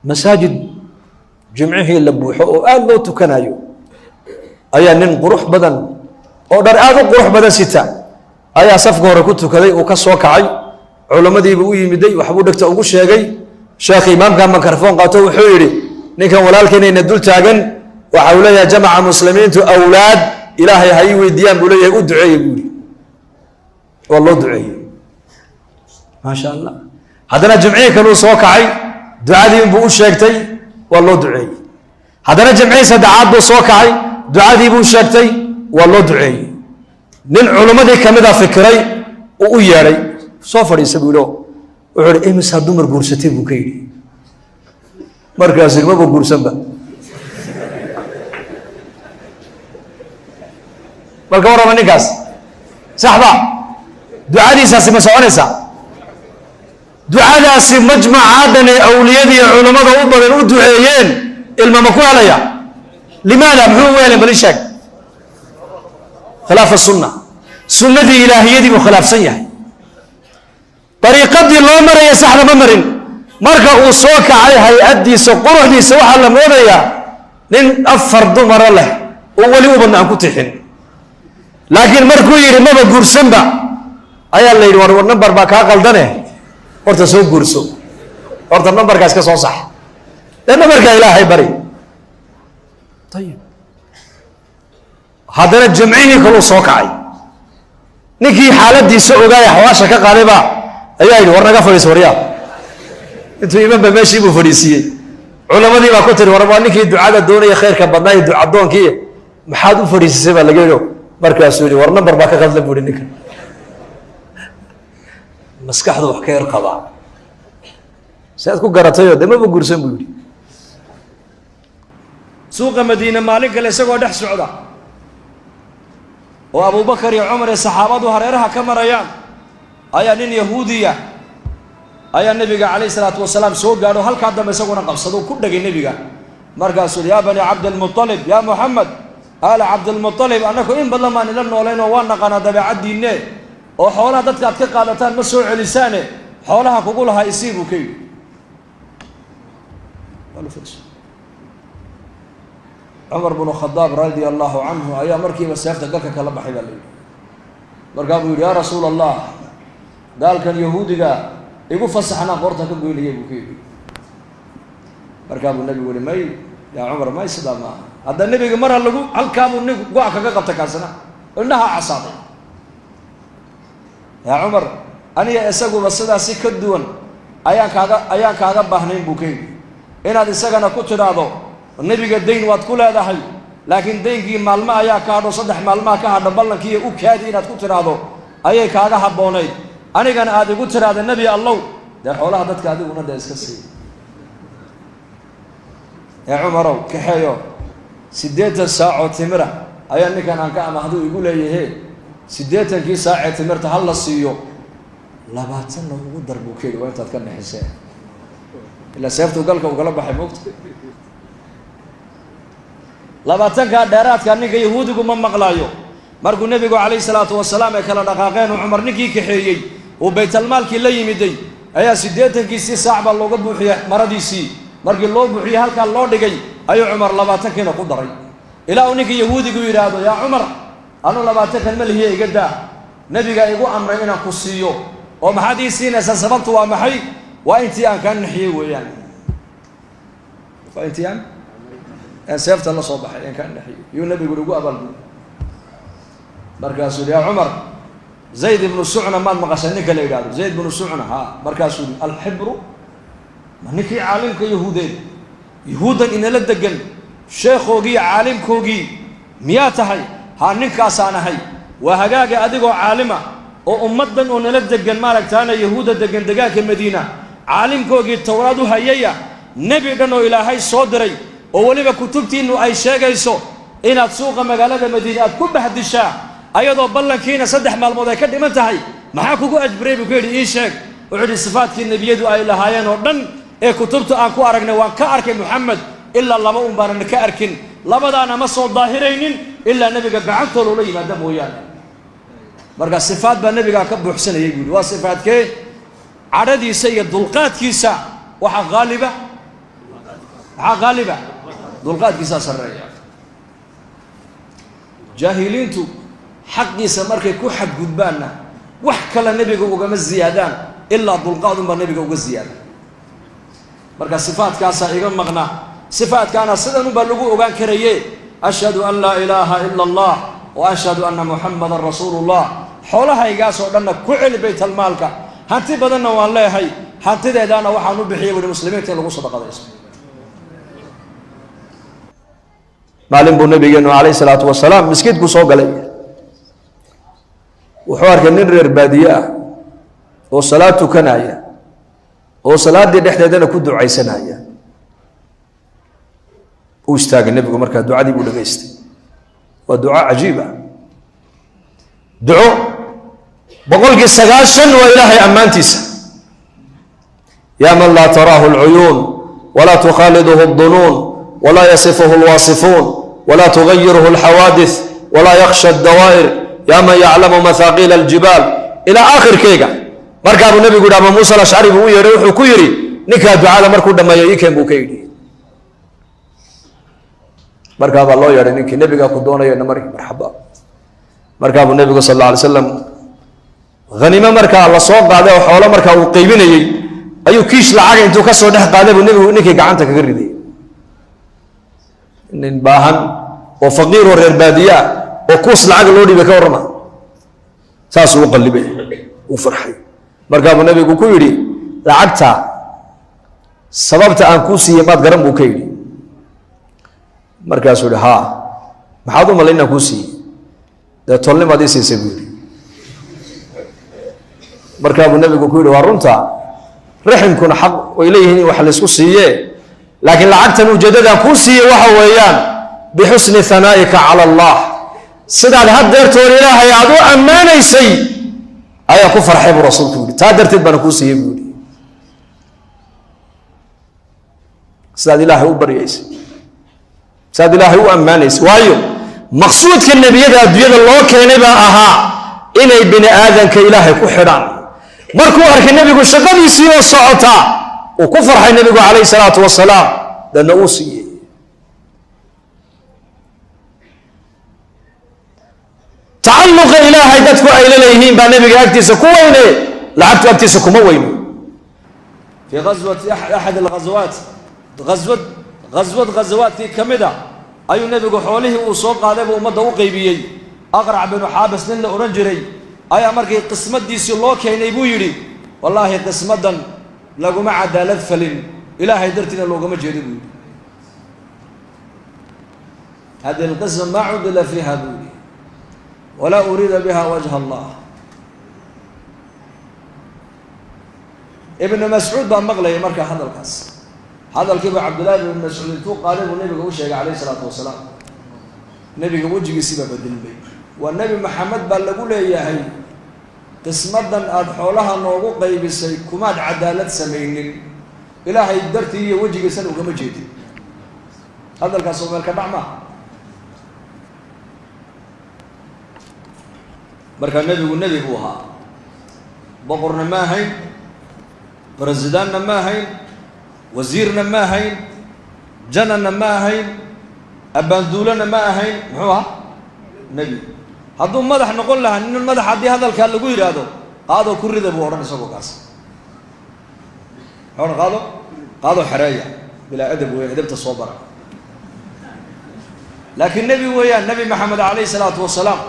مساجد جمعه لبوحه وقال له تكنايو أيا نن قروح بدن أو در آذو قروح بدن ستة أيا صفقه ركوت كذي وكسوا كعي علماء دي بقولي مدي وحبودك تقول شيء جاي شيخ إمام كان ميكروفون قاتو حيري نكن ولكن يندل تاجن وحولها جمع مسلمين تو أولاد إلهي هيوي ديان بقول له ادعي يقول والله ادعي ما شاء الله هذا جمعيه كانوا صوكعي دعادي بقول شيكتي والله ادعي هذا جمعيه سدعات بو صوكعي دعادي بقول شيكتي والله ادعي نن علماء دي كمدا فكري او ياري سوفر يسبيلو وحر امس هدمر غورستي بو كيدي markaas ma buu guursanba marka warama ninkaas saxba ducadiisaasi ma soconaysa ducadaasi majmacaadan ee awliyada iyo culimada u badan u duceeyeen ilma ma ku helaya limaada muxuu weelay bal sheeg khilaaf sunna sunnadii ilaahiyadii uu khilaafsan yahay dariiqadii loo maraya saxda ma marin marka uu soo kacay hay'adiisa quruxdiisa waxa la moodayaa nin afar dumar leh oo wali u banaan ku tixin laakiin markuu yiri maba guursanba ayaa la yiri war number ba ka qaldane horta soo guurso horta numberkaas ka soo sax numberka ilaahay bari tayib hadana jamcihi kale soo kacay ninkii xaaladiisa ogaay xawaasha ka qaadayba ayaa yiri war naga fadhiis wariyaa intuu iman ba meeshii buu fadhiisiyay culamadii baa ku tiri war ninkii ducada doonaya khayrka badnaa ee duca doonkii maxaad u fadhiisisay baa laga yiri markaas uu yiri war number ba ka qaldan buu ninka maskaxdu wax ka yar qaba saad ku garatay oo dama guursan buu yiri suuqa madiina maalin kale isagoo dhex socda oo Abu Bakar iyo Umar ee saxaabadu hareeraha ka marayaan ayaa nin yahuudiya ayaa nabiga kaleey salaatu wasalaam soo gaaro halka dambe isaguna qabsado ku dhagay nabiga markaas uu yaa bani Abd al-Muttalib ya Muhammad ala Abd al-Muttalib anako in badan ma nila nooleeno waa naqana dabeecadiine oo xoolaha dadka aad ka qaadataan ma soo celisaane xoolaha kugu lahaa isiibu kay Umar ibn Khattab radiyallahu anhu ayaa markiiba seefta galka kala baxay baa leeyahay markaa buu yiri ya rasuulallah dalkan yahuudiga igu fasaxna qorta ka goynayay buu kii markaa buu nabigu yiri may ya Umar may sidama hada nabiga mar lagu halka buu nig go'a kaga qabta kaasana innaha asaaday ya Umar aniga isagu sidaasi ka duwan ayaan kaaga baahnayn buu kii inaad isagana ku tiraado nabiga deyn waad ku leedahay laakiin deynkii maalmo ayaa ka hadho saddex maalmo ka hadho ballankii u kaadi inaad ku tiraado ayay kaaga haboonayd anigana aad igu tiraado nabi allah da xoolaha dadka adiguna da iska sii ya Umar kaxeeyo 8 saaco timira ayaa ninkan aan ka amaahdo igu leeyahay 8kii saaco timirta hal la siiyo 20 ugu darbo keeyo waa intaad ka dhaxisay ila seeftu galka uu kala baxay moogta 20ka dheeraadka ninka yahuudigu ma maqlaayo markuu nabigu kaleey salaatu wasalaam ay kala dhaqaaqeen Umar ninkii kaxeeyay oo baytul maalki la yimiday ayaa 8kii saac baa looga buuxiyay maradiisii markii loo buuxiyay halka loo dhigay ayuu Umar 20kiina ku daray ilaa uu ninkii yahuudigu yiraahdo ya Umar anu 20kan ma lihiye iga daa nabiga igu amray inaan ku siiyo oo maxaad ii siinaysaa sababtu waa maxay waa intii aan ka naxiyay weeyaan waa intii aan seefta la soo baxay in ka naxiyay iyo nabigu ugu abaalgu markaas ya Umar زيد بن سعنة ما مقصني كلا يقال زيد بن سعنة ها مركز الحبر ما نكي عالم كيهودين يهودا إن لدقن شيخ وجي عالم كوجي مياته هاي ها نكاسانه هاي وهجاج أديكو عالمة وأمدن إن لدقن مالك تانا يهودا دقن دقاك المدينة عالم كوجي التوراة هيا نبي دنو إلى هاي صدري أولي بكتبتي إنه أي شيء يسوع إن تسوق مجالات المدينة كل بحد الشاع ayadoo ballankiina 3 maalmood ay ka dhiman tahay maxaa kugu ajbray buu geeri ii sheeg wuxuu sifaadkii nabiyadu ay lahaayeen oo dhan ee kutubta aan ku aragnay waan ka arkay Muhammad illa laba baan ka arkin labadaana ma soo daahiraynin illa nabiga gacantooda la yimaada mooyaan marka sifaad baa nabiga ka buuxsanayay guud waa sifaadkee cadadiisa iyo dulqaadkiisa waxa qaaliba غالبا دلقات قصاص الرأي جاهلين تو حقي سمرك كو حق قدبانا وحكى النبي وقام الزيادان إلا دلقات ما النبي وقام الزيادة مركز صفات كاسا إيقام مغنى صفات كان صدن بلغو وقام كريه أشهد أن لا إله إلا الله وأشهد أن محمد رسول الله حولها يقاسوا لنا كل بيت المالك هانتي بدنا والله هاي هانتي دانا وحانو بحيه والمسلمين تلغو صدق هذا اسم معلم بو النبي عليه الصلاة والسلام مسكيت كو سوق علي وحوار كان نرير بادية وصلاة كناية وصلاة دي نحتاجنا كو دعاء سناية واشتاق النبي مركز دعاء دي بولا قيستي ودعاء عجيبة دعاء بقول قصة وإلهي أمانتيس يا من لا تراه العيون ولا تخالده الظنون ولا يصفه الواصفون ولا تغيره الحوادث ولا يخشى الدوائر يا من يعلم مثاقيل الجبال إلى آخر كيغا مركب النبي قد أبو موسى الأشعري بو يروح كيري نكا دعاء مركب دما يكن بو كيدي مركب الله يرى نك النبي قد دونا يا نمر مرحبا مركب النبي صلى الله عليه وسلم غنيمه مركب الله سوق قاده وحوله مركب وقيبينيي ايو كيش لعag intuu ka soo dhex qaaday buu nabigu ninkii gacanta kaga riday nin baahan oo faqiir oo reer baadiya oo kuus lacag loo dhibay ka warama saas uu qalbay uu farxay markaa buu nabigu ku yiri lacagta sababta aan ku siiyay baad garan buu ka yiri markaas uu ha maxaad u malaynaa ku siiyay da tolnimadii siisay buu yiri markaa buu nabigu ku yiri waa runta رحمكم حق وإليه وحلس كوسية لكن لعقتن وجددا كوسية وحويان بحسن ثنائك على الله سيدا لهدر تقول إله يعدو أمانة يسي أيا كفر حب رسول تقول تقدر تدبن كوسية بيقولي سيدا إله هو بريس سيدا إله هو أمانة يسي وايو مقصود كالنبي يدى بيد الله كينبا أها إلي بني آذن كإله كحران markuu arkay nabigu shaqadiisii oo socota oo ku farxay nabigu kaleey salaatu wasalaam dana uu siiyay taalluqa ilaahay dadku ay leeyihiin baa nabiga agtiisa ku weyne lacagtu agtiisa kuma weyno fi ghazwat ahad al-ghazawat ghazwat kamida ayuu nabigu xoolihii uu soo qaaday buu umada u qaybiyay aqra' bin habas nin la oran jiray أي أمرك قسمت دي سلوك هنا يبويري والله قسمت لقوا مع عدالة فلن إلهي درتنا لقوا مجهد هذه القسم ما عدل فيها بولي ولا أريد بها وجه الله ابن مسعود بن مغلي مركا هذا القص هذا الكبر عبد الله بن مسعود تو قال النبي وشيخ عليه الصلاة والسلام النبي وجه سبب الدنيا والنبي محمد بلغوا له ياهي قسمدن اد خولها نوغو قيبسay kumaad cadaalad sameeynin ilaahay dartii wajigiisa uga ma jeedin hadalkaas oo meel ka dhacma marka nabigu ahaa boqorna ma ahayn presidentna ma ahayn wasiirna ma ahayn janana ma ahayn abandulana ma ahayn muxuu ahaa nabi hadduu madax noqon lahaa nin madax haddii hadalkaa lagu yidhaahdo qaadoo ku rida buu odhan isagoo kaas xoona qaadoo xereeya bilaa adab weyn adabta soo bara laakiin nebi weeyaan nebi maxamed calayhi salaatu wasalaam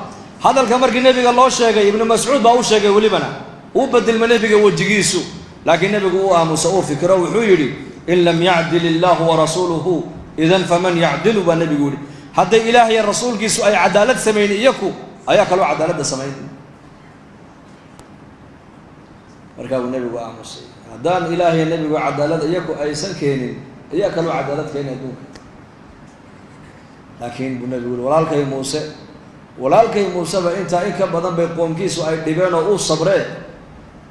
hadalka markii nebiga loo sheegay ibnu mascuud baa u sheegay welibana uu bedelma nebiga wejigiisu laakiin nebigu uu aamusa uu fikiro wuxuu yidhi in lam yacdil illaahu warasuuluhu idan faman yacdilu baa nebigu yidhi hadday ilaahay rasuulkiisu ay cadaalad samayn iyaku ayaa kaloo cadaaladda samayn markaa uu nebigu aamusay haddaan ilaahay nebigu cadaalad iyaku aysan keenin ayaa kaloo cadaalad keenay adduunka laakiin buu nebigu yidhi walaalkay muuseba intaa in ka badan bay qoomkiisu ay dhibeen oo uu sabreen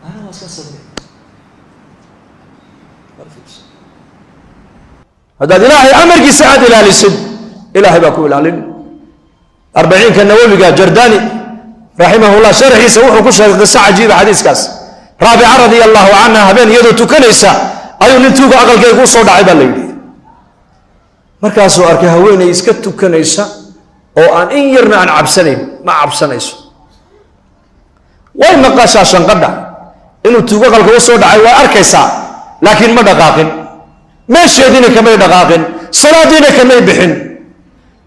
ana waa iska sabreen haddaad ilaahay amarkiisa aad ilaalisid إلهي باكو العلن 40 كالنووي جرداني رحمه الله شرحي سوحه كشها قصة عجيبة حديث كاس رابعة رضي الله عنها بين يدو تكنيسا أيو ننتوك أقل كيكو صوت عيبا ليلي markaasuu arkay haweenay iska tukanaysa oo aan in yarna aan cabsanayn ma cabsanayso way maqashaa shanqadha inuu tuugo qalka u soo dhacay waa arkaysaa laakiin ma dhaqaaqin meesheediina kamay dhaqaaqin salaadiina kamay bixin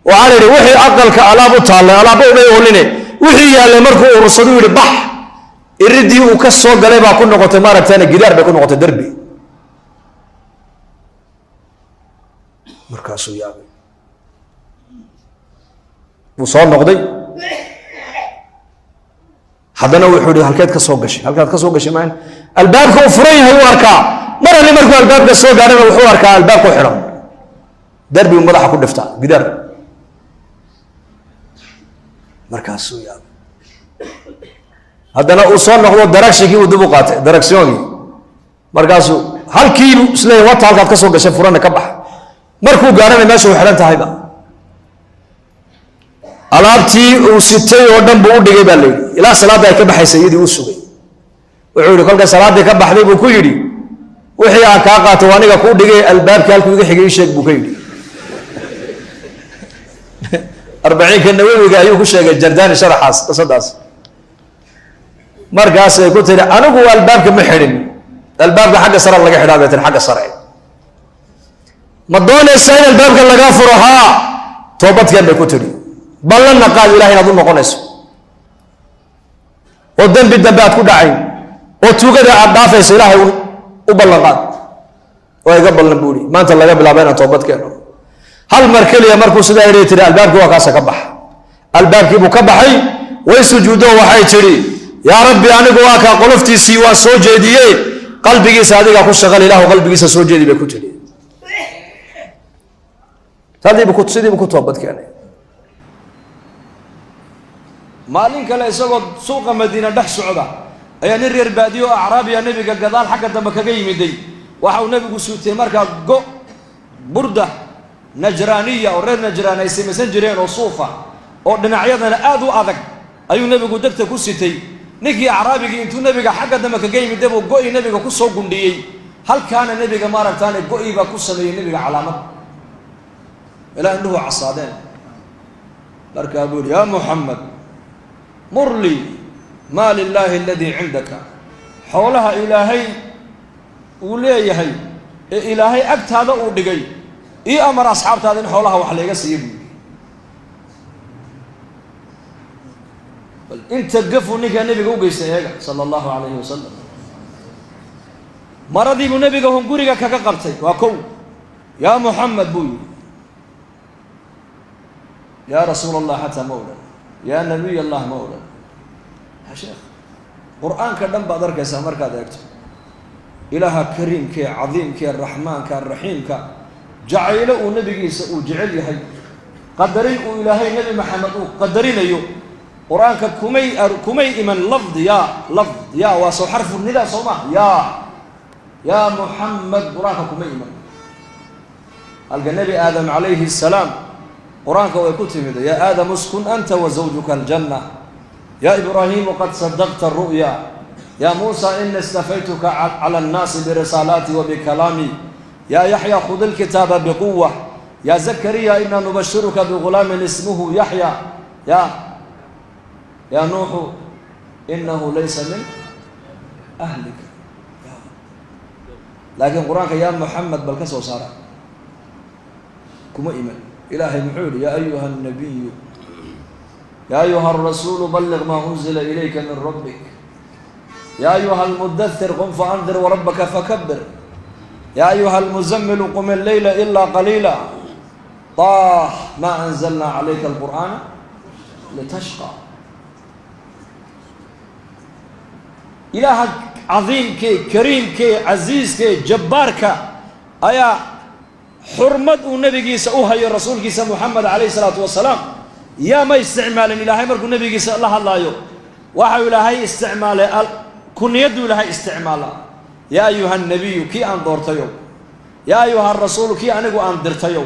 waxaa la yidhi wixii aqalka alaab u taallay alaaba umay ooline wixii yaallay markuu urursadu yidhi bax iridii uu ka soo galay baa ku noqotay maaragtaana gidaar bay ku noqotay derbi markaasuu yaabay wuu soo noqday haddana wuxuu yidhi halkeed ka soo gashay halkaad ka soo gashay maan albaabka uu furan yahay uu arkaa mar alle markuu albaabka soo gaarana wuxuu arkaa albaabka u xidhan derbi uu madaxa ku dhiftaa gidaar markaasuu yaabay haddana uu soo noqdo daragshinkii uu dib u qaatay daragsiyoonkii markaasuu halkiibu isleeyahay wata halkaad ka soo gashay furana ka baxa markuu gaarana meesha u xidhan tahayba alaabtii uu sitay oo dhan buu u dhigay baa la yidhi ilaa salaadda ay ka baxaysa iyadii u sugay wuxuu yidhi kolka salaaddii ka baxday buu ku yidhi wixii aan kaa qaato waa aniga kuu dhigay albaabkii halkuu iga xigay ii sheeg buu ka yidhi arbaciinka nawawiga ayuu ku sheegay jardaani sharaxaas qisadaas markaasay ku tiri anigu albaabka ma xidhin albaabka xagga sare laga xidhaa bay tiri xagga sare ma doonaysaa in albaabka lagaa furo haa toobadkeen bay ku tiri ballanna qaad ilahay inaad u noqonayso oo dembi dambe aad ku dhacayn oo tuugada aad dhaafayso ilaahay u ballan qaad waa iga ballan buu ihi maanta laga bilaaba inaan toobad keeno hal mar keliya markuu sidaa idhi tiri albaabkii waa kaasa ka baxa albaabkii buu ka baxay way sujuudo waxay tidhi yaa rabbi anigu waa kaa qoloftiisii waa soo jeediyey qalbigiisa adigaa ku shaqal ilaahu qalbigiisa soo jeedi bay ku tidhi sidiibu ku toobad keenay maalin kale isagoo suuqa madiina dhex socda ayaa nin reer baadiyo oo acraabiya nebiga gadaal xagga dambe kaga yimiday waxa uu nebigu suutay markaa go burda najraaniya oo reer najraan ay samaysan jireen oo suufa oo dhinacyadana aad u adag ayuu nebigu degta ku sitay ninkii acraabigii intuu nebiga xagga dambe kaga yimiday buu go-ii nebiga ku soo gundhiyey halkaana nebiga maaragtaane go-ii baa ku sameeyey nebiga calaamad ilaa indhuhu casaadeen markaa buu yidhi yaa muxamed mur lii maa lilaahi aladii cindaka xoolaha ilaahay uu leeyahay ee ilaahay agtaada uu dhigay ii amar asxaabtaada in xoolaha wax layga siiya buu yidhi bal inta gafuu ninkaa nebiga u geystay eega sala allahu calayhi wasalam maradii buu nebiga hunguriga kaga qabtay waa kow yaa muxamed buu yidhi yaa rasuula allah xataa ma odhan yaa nabiy allah ma odhan ya sheekh qur-aanka dhan baad arkaysaa markaad eegto ilaaha kariimkee cadiimkee raxmaanka raxiimka jacaylo uu nebigiisa uu jecel yahay qadarin uu ilaahay nebi maxamed uu qadarinayo qur-aanka kumay iman lafd yaa waa soo xarfu nidaa soo maha yaa muxamed qur-aanka kumay iman halka nebi aadam calayhi salaam qur-aanka way ku timid yaa aadam uskun anta wa zawjuka aljanna yaa ibraahimu qad sadaqta ru'ya yaa muusa ina istafaytuka cala annaasi birisaalaati wa bikalaami yaa yaxya khud ilkitaaba biquwa yaa zakariya ina nubashiruka bigulaamin ismuhu yaxya yaa nuuxu inahu laysa min ahlika laakiin qur-aanka yaa muxamed bal ka soo saara kuma iman ilaahay muxuu yihi yaa ayuha الnabiyu yaa ayuha الrasuulu balliq maa unzila ilayka min rabbik yaa ayuha اlmudathir qum faandir warabbaka fakabir yaa ayuha اlmuzamilu qum illeyla ilaa qaliila طah ma anzalna calayka اlqur'aana litashqa ilaaha cadiimkee kariimkee casiiskee jabbaarka ayaa xurmad uu nebigiisa u hayo rasuulkiisa muxamed calayhi salaatu wasalaam yaa ma isticmaalin ilaahay markuu nebigiisa la hadlaayo waxau ilaahay isticmaalay kuniyaduu ilaahay isticmaala yaa ayuha nabiyu kii aan doortayow yaa ayuha rasuulu kii anigu aan dirtayow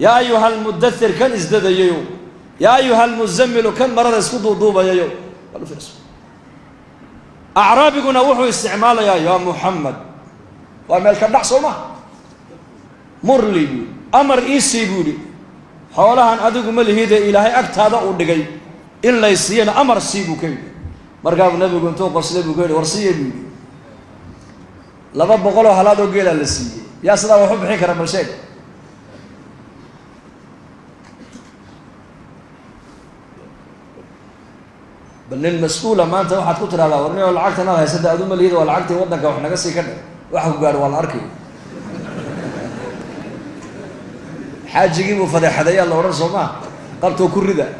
yaa ayuha almudathir kan isdadayayow yaa ayuha almuzamilu kan marada isku duuduubayayow acraabiguna wuxuu isticmaalayaa yaa muxamed waa meel ka dhac soo ma murli أمر إيسي بودي حولها أدق ملهيدة إلهي أكتادا ودقي إلا يسينا أمر سيبو كيد مركب النبي قلت له قصلي بقول ورسيه بودي لما بقولوا هلا دو قيل للسي يا سلام وحب حكر بالشيء بل المسؤولة ما أنت واحد كتر هذا ورني ولا عقد أنا هيسد أدوم اليد ولا عقد ودنك وإحنا قصي كده واحد قال ولا أركي حاج يجيبوا فضيحة هدايا الله ورسول ما قلتوا كل ذا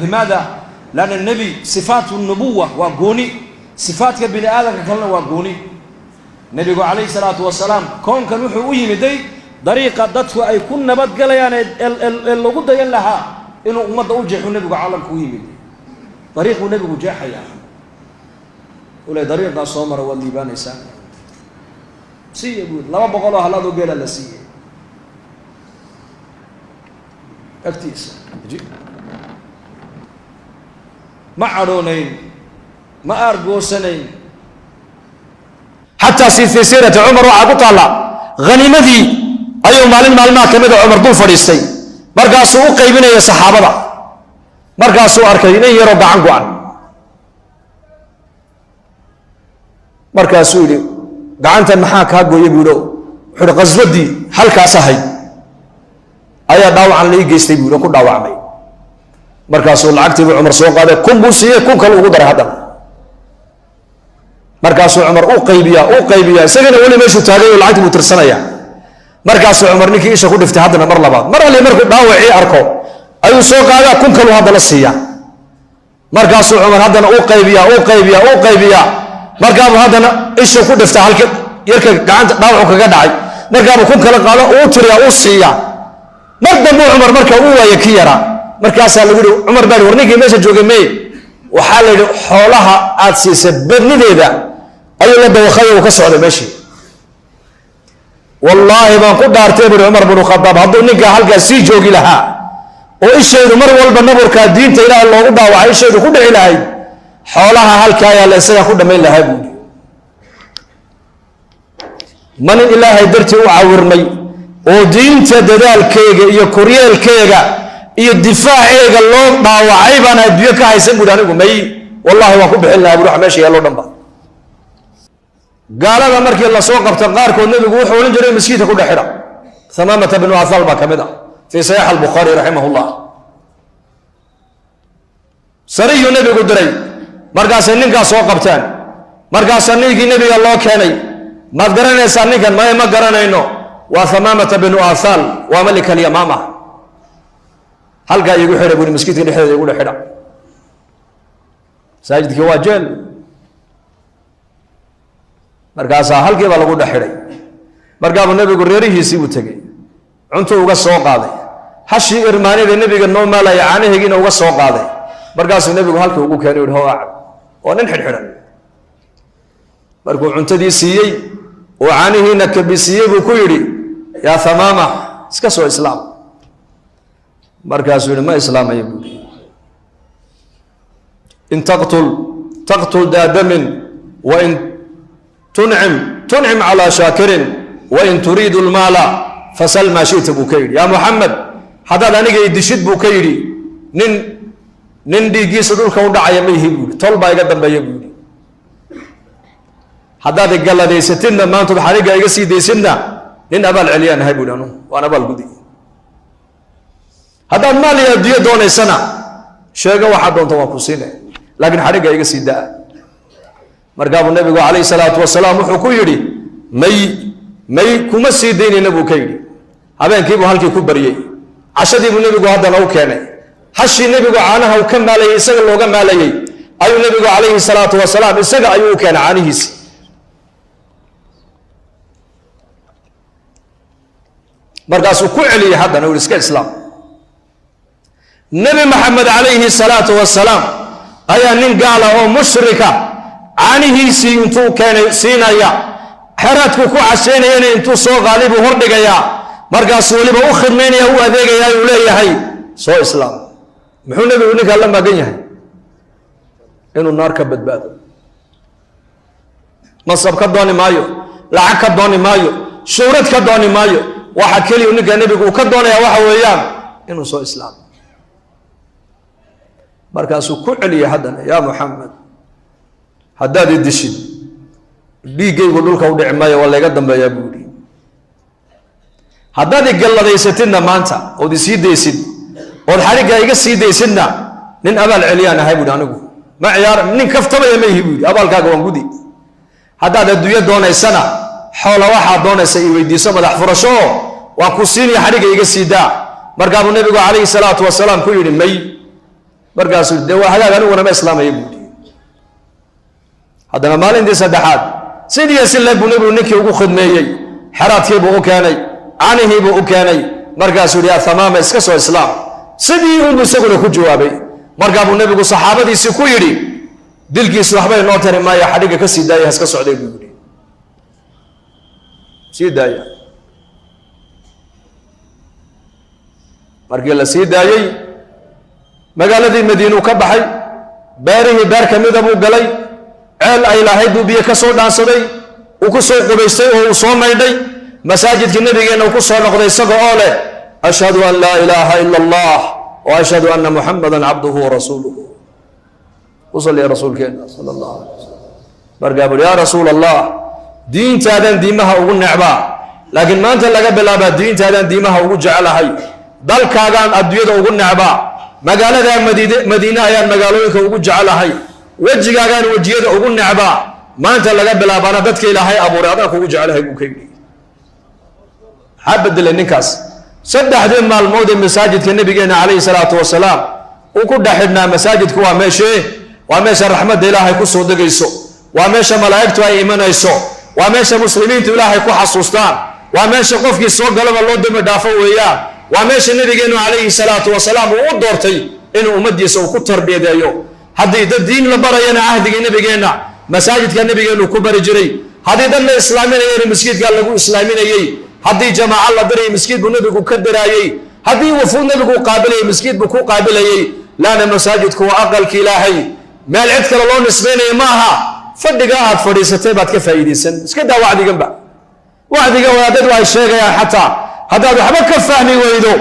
لماذا؟ لأن النبي صفات النبوة وقوني صفات كبني آدم كلنا وقوني النبي عليه الصلاة والسلام كون كانوا يحويه مدي طريقة ضدفه أي كنا بدقل يعني اللي قد يلها إنه ما توجه النبي عالم كويمي طريق النبي جاح يا ولا طريق صومر واللي بان إنسان سي يقول لما بقولوا هلا دو قيل لسي اكتيس ما عرونين ما أرجو سنين حتى في سيرة عمر وعقوت الله غنيمتي أيوم مال كمد عمر دون فريستي مركاسو قيبنا يا صحابة مركاسو أركينا يربع عنقوان مركاسو لي قعنت المحاك هاقو يقولوا حر غزودي حلقة صحي أيا داوعا لي جيستي يقولوا كل داوعا مي مركاسو العقد عمر سوق هذا كل بوسية كل كل وقدر هذا مركاسو عمر أو قيبيا سجن ولي ماشوا تاجي والعقد مترسنا يا مركاسو عمر نكي إيش أقول افتحادنا مرة بعض مرة اللي مركو داوعي أركو أيو سوق هذا كل كل هذا للسيا مركاسو عمر هذا أو قيبيا مركاب هذا إيش أقول افتح لك يركب قاعد داوعك قدعي مركاب كل كل قالوا أو تري أو السيا مرد مو عمر مركب هو يكيرا مركاس اللي يقولوا عمر بن ورنيكي ماشي جوجي مي وحال حولها أتسيس بدني ذا أيوة لده وخير وكسر ماشي والله ما قد أرتبر عمر بن الخطاب هذا نيجا حلقة سي جوجي لها وإيش يدو مر والبنبر كدين تيلا الله قد وعيش يدو كل علاي حولها هالكايا لسه كل ما لها بودي من الله يدرتي وعورني ودين تدال كيجا يكوريال كيجا الدفاع إيجا الله ضاوعيبنا بيك هيسن بدانكم مي والله وكب حلنا بروح ماشي يلا دنبا قال هذا مركي الله سوق بتقارك والنبي يقول حولين جري مسكيته كل حرة ثمامة بن عثالبة كمدا في صحيح البخاري رحمه الله سري النبي قدري مركا سنين كا سوق بتان مركا سنين كي نبي الله كاني ما قرنا سنين كان ما قرنا إنه وثمامة بن عثال وملك اليمامة هل قاعد يقول حرة يقول مسكين اللي حرة يقول حرة ساجد كواجل مركاسا هل كي بالله يقول حرة مركاب النبي يقول ريري يسيب تجي عنده وقص سوق هذا حشي إرماني النبي يقول نوم ما لا يعاني هيجي وقص سوق هذا مركاس النبي يقول هل كي يقول كان يقول هو وننحر حرة مركو عنده دي سيي وعاني هنا كبسيي بكويري يا ثمامة سكسو إسلام مركز ما إسلام يقول إن تقتل ذا دم وإن تنعم على شاكر وإن تريد المال فسل ما شئت بكيري يا محمد هذا أنا جاي دشيت بكيري نندي جيس دول كون دعيا ميه يقول طلبة يقدم بيقول هذا الجل ده ستنا ما أنتم بحريقة يقصي ده سنة نين أبى العليان هاي بقولانو وأنا أبى الجدي هذا المال يدي دون سنة شيء واحد دون توقفينه لكن حريقة يقصي ده مرقاب النبي عليه الصلاة والسلام وحكيري مي كم سيدين النبي كيري هذا كيف هالك كبريه عشان يبون النبي هذا لو كان حشي النبي عنها وكم مالي يسقى لو كم مالي أي النبي عليه الصلاة والسلام يسقى أيوه كان عنه مرقاس وكعلي هذا نقول إسكال الإسلام نبي محمد عليه الصلاة والسلام أيا نين قال أو مشركة عنه سينتو كان سينايا حراتكو كو عسينيا انتو سو غالب وهردغيا مرقاس وليبا او خدمينيا هو adeegaya uu leeyahay soo islaam muxuu nabigu ninka la magan yahay inuu naar ka badbaado masab ka dooni maayo lacag ka dooni maayo shuhrad ka dooni maayo waxa kaliya ninka nabigu uu ka doonaya waxa weeyaan inuu soo islaamo markaasuu ku celiyay haddana yaa Muhammad haddaad idishid dhiigaygu dhulka u dhici maayo waa laga dambeeyaa buu yidhi haddaad igalladaysatidna maanta ood isii daysid ood xarigga iga sii daysidna nin abaal celiyaan ahay buuhi anigu ma ciyaar nin kaftamaya ma ihi buu yidhi abaalkaaga waan gudi haddaad adduunyo doonaysana xoola waxaad doonaysa i weydiiso madax furasho waan ku siinaya xarigga iga sii daa markaa buu nabigu calayhi salaatu wasalaam ku yidhi may markaasuu dee waa hagaag aniguna ma islaamaya buu yidhi haddana maalintii saddexaad sidii si leeg buu nabigu ninkii ugu khidmeeyey xeraadkii buu u keenay caanihii buu u keenay markaasuu yidhi athamaama iska soo islaam sidii unbuu isaguna ku jawaabay markaa buu nabigu saxaabadiisii ku yidhi dilkiisu waxba inoo tari maayo xadhigga ka sii daaya haska socday buu yidhi sii daaya markii la sii daayey magaaladii madiinuu ka baxay beerihii beer ka mida buu galay ceel ay lahayd buu biyo ka soo dhaansaday uu ku soo qubaystay oo uu soo maydhay masaajidkii nabigeenna uu ku soo noqday isaga oo leh ashhadu an laa ilaaha ila allah wa ashhadu anna muxammadan cabduhu wa rasuuluhu وصلي رسولك صلى الله عليه وسلم برقابل يا رسول الله دين تادن ديمها وقلنا عبا لكن ما أنت لقى بلابا دين تادن ديمها وقجعلها هاي دل كاغان أدوية وقلنا عبا مقالة ذا مدينة يا مقالوك وقجعلها هاي وجه كاغان وجيه وقلنا عبا ما أنت لقى بلابا أنا بدك إلى هاي أبو رياضك وقجعلها هاي وكيبني حابد النكاس سدح دين مال الموت المساجد كالنبي عليه الصلاة والسلام وكل حدنا مساجد كوا ماشي وماشى رحمة إلهي كسو دقيسو وماشى ملائكته أي إيمانيسو وماشى مسلمين إلهي كو حسوستان وماشى قفك السوق قلب الله دم دافو وياه وماشى النبي عليه الصلاة والسلام وقدرتي إنه أمد يسو كتر بيدايو هذا الدين لبرينا عهد النبي مساجد كان النبي كبر جري هذا دل الإسلامين يري مسجد قال له إسلامين يي هذا جماعة الله دري مسجد النبي كدر يي هذا وفود النبي قابل مسجد بكو قابل يي لا مساجد كو أقل كلاهي ما العدك الله نسبيني معها فدقاء فريستي بعد كيف يديسن اسكدا وعدي جنبا وعدي جوا دد واي شيغا حتى هذا وحبا كفهمي ويدو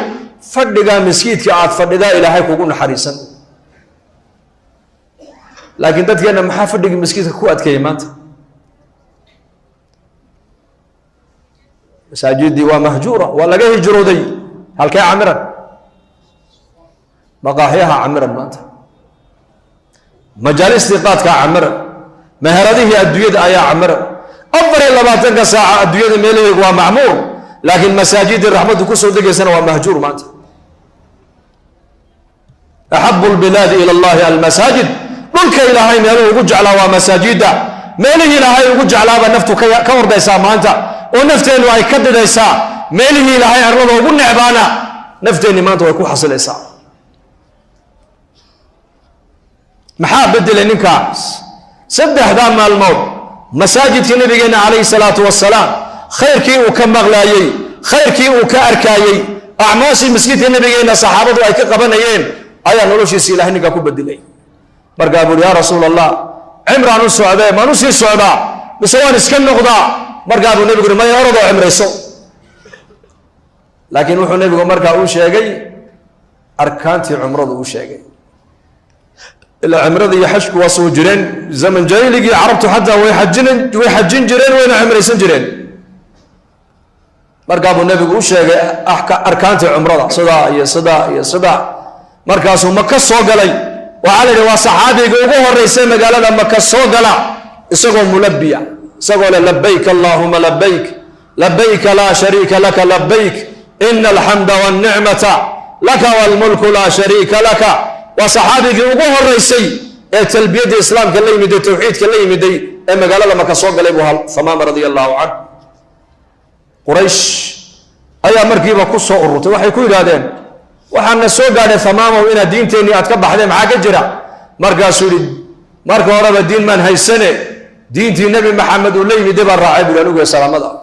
فدقاء مسكيت كعاد فدقاء الى هيك وكون حريصا لكن دد انا ما فدق مسكيت كو ادكي مانت مساجد دي ومهجوره ولا جاي هجرودي هل كي عمرا مقاحيها عمرا مانت مجالس لقاتك عمر مهرده الدويد آيا عمر أفضل إلا ما تنقى ساعة الدويد ميليه هو معمور لكن مساجد الرحمة كسر دقي سنة ومهجور مات أحب البلاد إلى الله المساجد ملك إلهي ميليه وجعلها ومساجد ميليه إلهي وجعلها ونفته كور ديسا مانتا ونفته إنه يكدد ديسا ميليه إلهي أرضه وقلنا عبانا نفته إنه مانتا ويكون حصل إيسا maxaa bedel ninkaas saddexda maalmood masaajidka nabigeena kaleey salaatu wasalaam khayrkii uu ka maqlaayay khayrkii uu ka arkaayay acmaashii masjidka nabigeena saxaabadu ay ka qabanayeen ayaa noloshiisa ilaahay ninka ku bedelay markaa buu yaa rasuulallah cimraan u socday ma nusii socdaa bisawaan iska noqdaa markaa buu nabigu ma yarado cimrayso laakiin wuxuu nabigu markaa uu sheegay arkaantii cumrada uu sheegay إلا عمرة يحشك وصو جرين زمن جاي لقي عربته حتى ويحجين جرين وين عمرة سنجرين مركب النبي وش أحكى أركان عمرة صدا مركز مكة صوغلي وعلى وصحابي يقولوا الرئيس قال لنا مكة صوغلا يسقوا ملبيا سقوا لبيك اللهم لبيك لبيك لا شريك لك لبيك إن الحمد والنعمة لك والملك لا شريك لك وصحابي يقولوا الرئيس تلبية الإسلام كلا يمدي التوحيد كلا يمدي إما قال لما كسوق قلبها ثمامة رضي الله عنه قريش أي مركبة كسو أروت وحي كل هذين وحنا سوق على ثمامة وإن الدين تاني أتكبر حدا معاك جرا مركا سوري مركا ورب الدين من هاي السنة دين تي النبي محمد ولا يمدي بالرعب لأنه سلام الله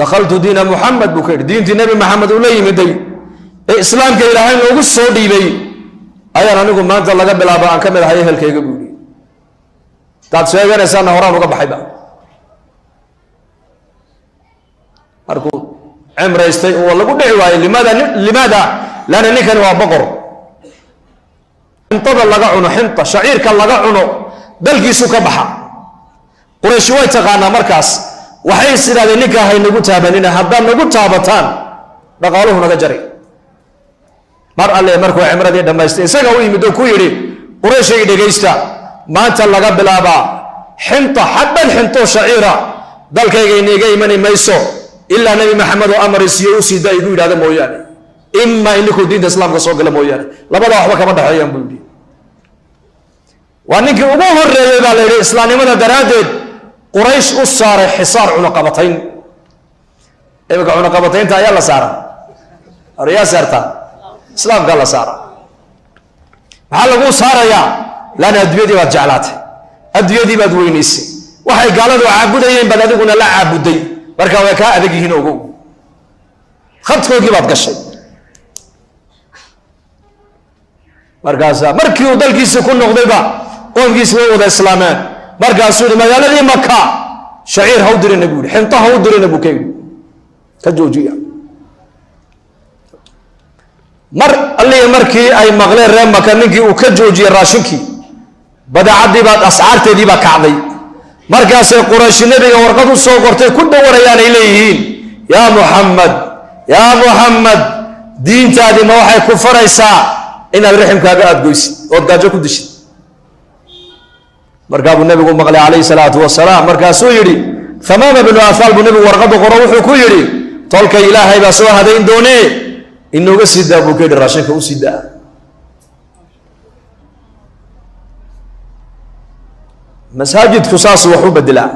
دخلت دين محمد بكير دين تي النبي محمد ولا يمدي إسلام كإلهين وقص صودي بي أيها نقول ما أنت الله قبل أبا أن كمل هاي هالكي قبولي تاد سيغان إسان نهران وقب حيبا markuu cimraystay oo lagu dhici waayay limaada lana ninkan waa boqor xintada laga cuno xinta shaciirka laga cuno dalkiisu ka baxa quraysh way taqaanaa markaas waxay sidaaday ninka hay nagu taabanina haddaan nagu taabataan dhaqaaluhu naga jari mar alle markuu cimradii dhamaystay isaga u yimid oo ku yidhi qurayshay dhegaysta maanta laga bilaabaa xinta xabban xinto shaciira dalkayga inaga imani mayso ilaa nabi maxamed oo amar isiyo u sii daa igu yidhahda mooyaane ima ininkuu diinta islaamka soo gala mooyaane labada waxba kama dhexeeyaan buu yidhi waa ninkii ugu horreeyey baa la yidhi islaamnimada daraaddeed quraysh u saaray xisaar cunaqabatayn iminka cunaqabataynta ayaa la saara yaa saartaa islaamkaa la saara maxaa laguu saarayaa laana adduunyadii baad jeclaatay adduunyadii baad weynaysay waxay gaaladu caabudayeen baad adiguna la caabuday marka way kaa adag yihiin ogow khadkoogii baad gashay markaasaa markii uu dalkiisii ku noqdayba qoomkiisi way wada islaameen markaasuu yidhi magaaladii maka shaciir ha u dirina buu yidhi xinto ha u dirina buu ka yidhi ka joojiya mar allihii markii ay maqleen reer maka ninkii uu ka joojiyey raashinkii badeecadii baad ascaarteedii baa kacday markaasay qurayshi nabiga warqad u soo qortay ku dhawarayaan ay leeyihiin yaa muxamed diintaadii ma waxay ku faraysaa inaad riximkaaga aada goysid ood gaajo ku dishid markaa buu nabigu maqlay calayhi salaatu wasalaam markaasuu yidhi hamaama binu afaal buu nabigu warqaddu qoro wuxuu ku yidhi tolka ilaahay baa soo hadayn doonee inooga sii daa buu ka yidhi raashinka u sii daa masaajidku saas wax u bedelaa